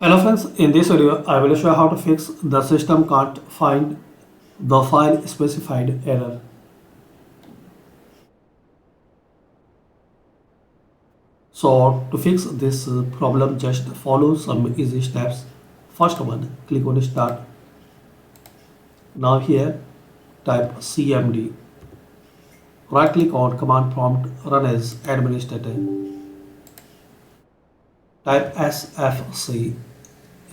Hello friends, in this video I will show how to fix the system can't find the file specified error. So to fix this problem, just follow some easy steps. First one, click on start. Now here type cmd. Right click on command prompt, run as administrator. Type sfc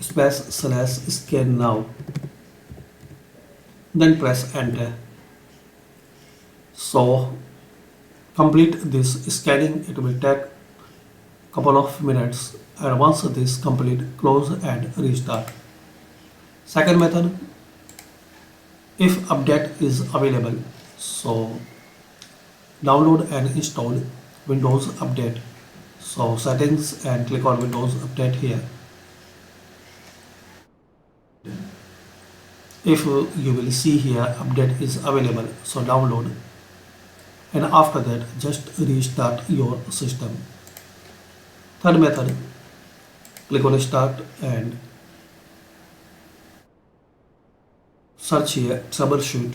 space / scan now. Then press enter. So complete this scanning. It will take couple of minutes, and once this complete, close and restart. Second method, if update is available, so download and install Windows Update. So settings and click on Windows Update here. If you will see here update is available, so download, and after that just restart your system. Third method, click on start and search here troubleshoot.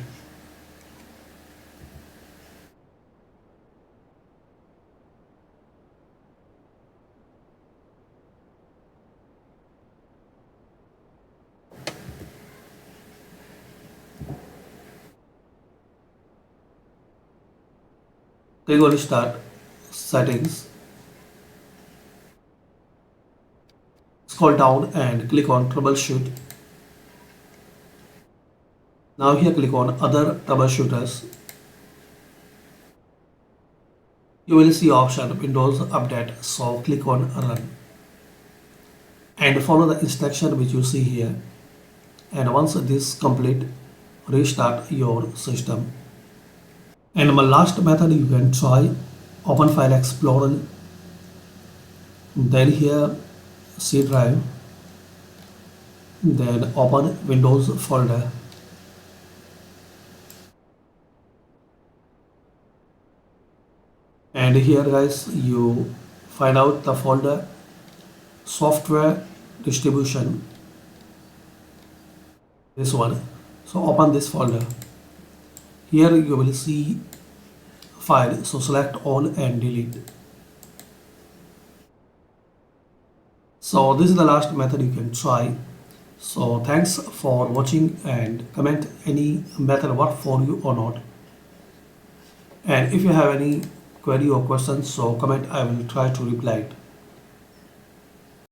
Click on start settings. Scroll down and click on troubleshoot. Now here click on other troubleshooters. You will see option Windows Update, so click on run and follow the instruction which you see here, and once this complete, restart your system. And my last method, you can try open file explorer, then here C drive, then open Windows folder. And here guys, you find out the folder software distribution, this one. So open this folder. Here you will see file, so select all and delete. So this is the last method you can try. So thanks for watching, and comment any method work for you or not. And if you have any query or questions, so comment, I will try to reply it.